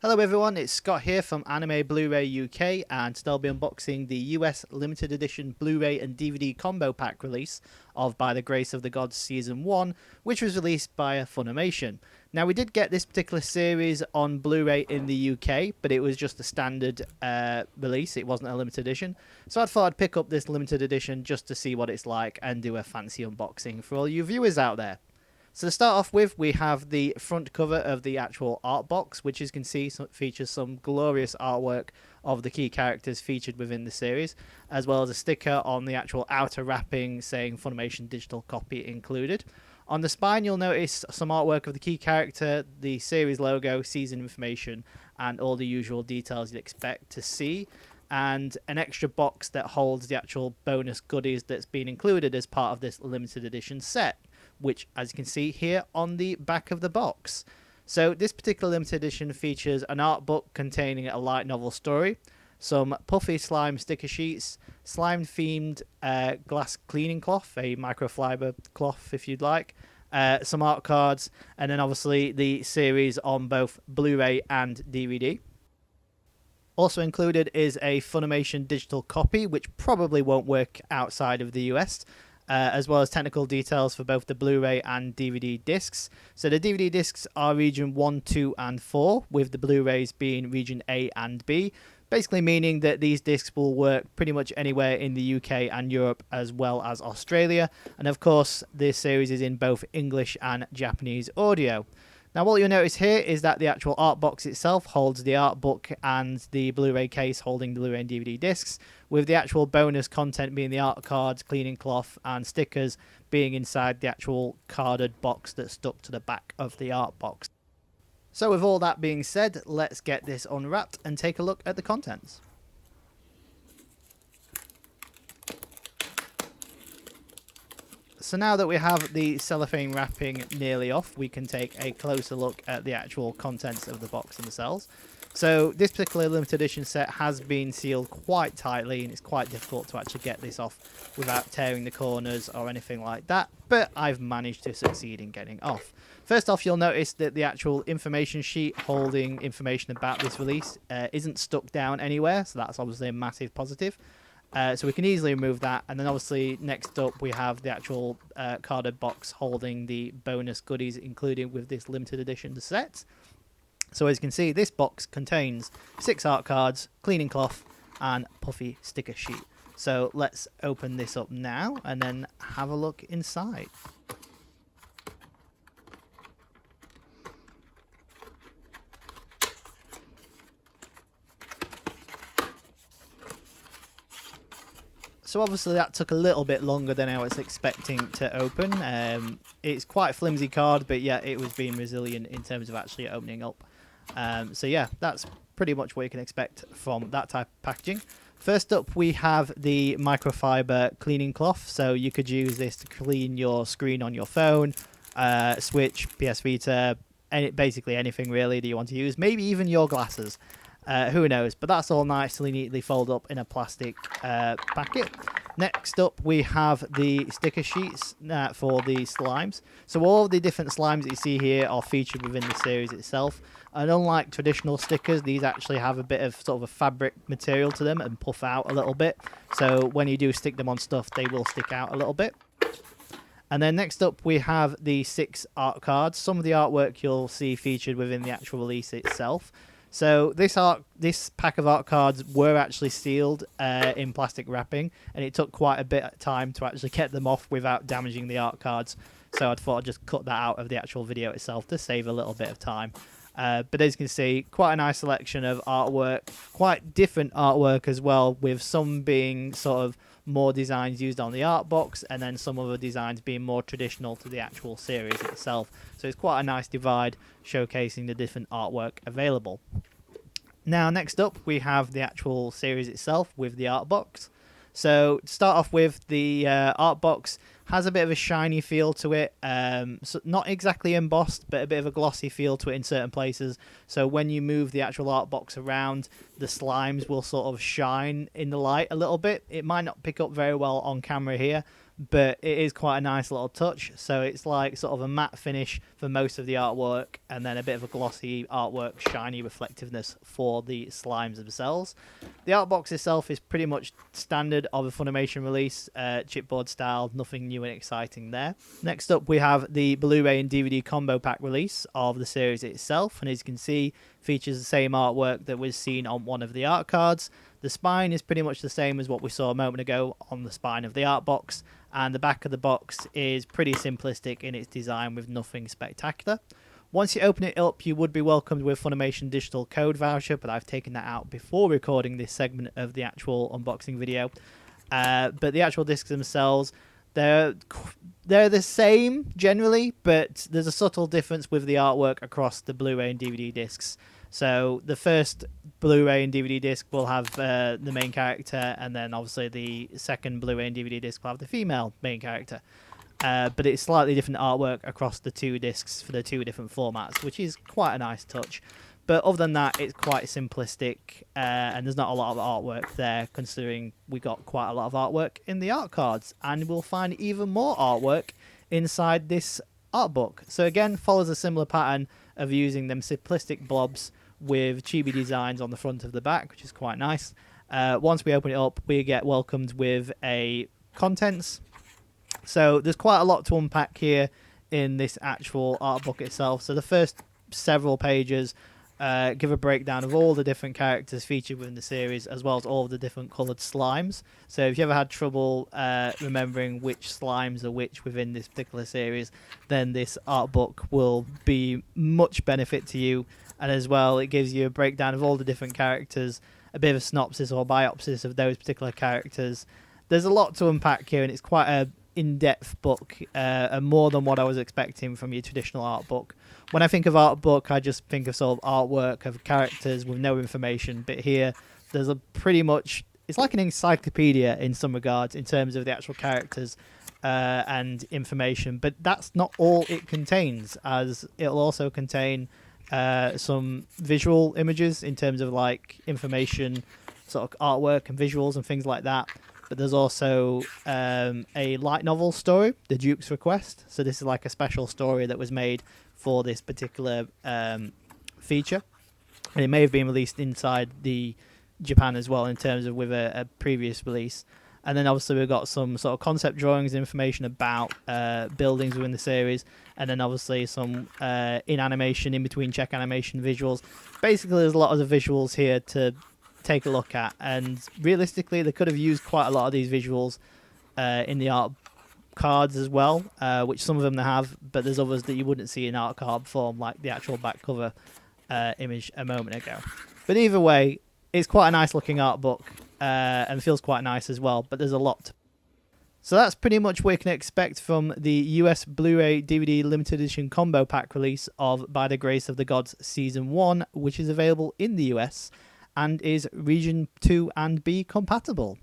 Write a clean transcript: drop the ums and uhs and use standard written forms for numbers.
Hello everyone, it's Scott here from AnimeBlurayUK, and today I'll be unboxing the US limited edition Blu-ray and DVD combo pack release of By the Grace of the Gods Season 1, which was released by FUNimation. Now, we did get this particular series on Blu-ray in the UK, but it was just a standard release, it wasn't a limited edition. So I thought I'd pick up this limited edition just to see what it's like and do a fancy unboxing for all you viewers out there. So to start off with, we have the front cover of the actual art box, which as you can see features some glorious artwork of the key characters featured within the series, as well as a sticker on the actual outer wrapping saying FUNimation digital copy included. On the spine, you'll notice some artwork of the key character, the series logo, season information, and all the usual details you'd expect to see, and an extra box that holds the actual bonus goodies that's been included as part of this limited edition set, which, as you can see here on the back of the box. So this particular limited edition features an art book containing a light novel story, some puffy slime sticker sheets, slime-themed glass cleaning cloth, a microfiber cloth if you'd like, some art cards, and then obviously the series on both Blu-ray and DVD. Also included is a FUNimation digital copy, which probably won't work outside of the US, as well as technical details for both the Blu-ray and DVD discs. So the DVD discs are region 1, 2 and 4, with the Blu-rays being region A and B, basically meaning that these discs will work pretty much anywhere in the UK and Europe as well as Australia. And of course, this series is in both English and Japanese audio. Now, what you'll notice here is that the actual art box itself holds the art book and the Blu-ray case holding the Blu-ray and DVD discs, with the actual bonus content being the art cards, cleaning cloth, and stickers being inside the actual carded box that's stuck to the back of the art box. So with all that being said, let's get this unwrapped and take a look at the contents. So now that we have the cellophane wrapping nearly off, we can take a closer look at the actual contents of the box themselves. So this particular limited edition set has been sealed quite tightly, and it's quite difficult to actually get this off without tearing the corners or anything like that, but I've managed to succeed in getting off. First off, you'll notice that the actual information sheet holding information about this release isn't stuck down anywhere, so that's obviously a massive positive. So we can easily remove that, and then obviously next up we have the actual carded box holding the bonus goodies included with this limited edition set. So as you can see, this box contains 6 art cards, cleaning cloth, and puffy sticker sheet. So let's open this up now and then have a look inside. So obviously that took a little bit longer than I was expecting to open. It's quite a flimsy card, but yeah, it was being resilient in terms of actually opening up. So yeah, that's pretty much what you can expect from that type of packaging. First up, we have the microfiber cleaning cloth. So you could use this to clean your screen on your phone, Switch, PS Vita, basically anything really that you want to use. Maybe even your glasses. Who knows, but that's all nicely neatly folded up in a plastic packet. Next up, we have the sticker sheets for the slimes. So all the different slimes that you see here are featured within the series itself. And unlike traditional stickers, these actually have a bit of sort of a fabric material to them and puff out a little bit. So when you do stick them on stuff, they will stick out a little bit. And then next up, we have the 6 art cards. Some of the artwork you'll see featured within the actual release itself. So this pack of art cards were actually sealed in plastic wrapping, and it took quite a bit of time to actually get them off without damaging the art cards. So I thought I'd just cut that out of the actual video itself to save a little bit of time. But as you can see, quite a nice selection of artwork, quite different artwork as well, with some being sort of more designs used on the art box, and then some other designs being more traditional to the actual series itself. So it's quite a nice divide showcasing the different artwork available. Now next up, we have the actual series itself with the art box. So to start off with, the art box has a bit of a shiny feel to it, so not exactly embossed, but a bit of a glossy feel to it in certain places. So when you move the actual art box around, the slimes will sort of shine in the light a little bit. It might not pick up very well on camera here, but it is quite a nice little touch. So it's like sort of a matte finish for most of the artwork, and then a bit of a glossy artwork, shiny reflectiveness for the slimes themselves. The art box itself is pretty much standard of a Funimation release, chipboard style, nothing new and exciting there. Next up, we have the Blu-ray and DVD combo pack release of the series itself, and as you can see, features the same artwork that was seen on one of the art cards. The spine is pretty much the same as what we saw a moment ago on the spine of the art box, and the back of the box is pretty simplistic in its design with nothing spectacular. Once you open it up, you would be welcomed with Funimation digital code voucher, but I've taken that out before recording this segment of the actual unboxing video. But the actual discs themselves, they're the same generally, but there's a subtle difference with the artwork across the Blu-ray and DVD discs. So the first Blu-ray and DVD disc will have the main character, and then obviously the second Blu-ray and DVD disc will have the female main character. But it's slightly different artwork across the two discs for the two different formats, which is quite a nice touch. But other than that, it's quite simplistic, and there's not a lot of artwork there, considering we got quite a lot of artwork in the art cards, and we'll find even more artwork inside this art book. So again, follows a similar pattern of using them simplistic blobs with chibi designs on the front of the back, which is quite nice. Once we open it up, we get welcomed with a contents. So there's quite a lot to unpack here in this actual art book itself. So the first several pages give a breakdown of all the different characters featured within the series, as well as all of the different coloured slimes. So if you ever had trouble remembering which slimes are which within this particular series, then this art book will be much benefit to you. And as well, it gives you a breakdown of all the different characters, a bit of a synopsis or biopsis of those particular characters. There's a lot to unpack here, and it's quite a in-depth book, and more than what I was expecting from your traditional art book. When I think of art book, I just think of sort of artwork of characters with no information, but here there's a pretty much, it's like an encyclopedia in some regards in terms of the actual characters and information, but that's not all it contains, as it'll also contain some visual images in terms of like information, sort of artwork and visuals and things like that. But there's also a light novel story, The Duke's Request. So this is like a special story that was made for this particular feature. And it may have been released inside the Japan as well in terms of with a previous release. And then obviously we've got some sort of concept drawings, information about buildings within the series. And then obviously some in animation, in between check animation visuals. Basically there's a lot of the visuals here to take a look at, and realistically they could have used quite a lot of these visuals in the art cards as well, which some of them they have, but there's others that you wouldn't see in art card form, like the actual back cover image a moment ago. But either way, it's quite a nice looking art book and feels quite nice as well, but there's a lot. So that's pretty much what you can expect from the US Blu-ray DVD limited edition combo pack release of By the Grace of the Gods Season 1, which is available in the US and is Region 2 and B compatible.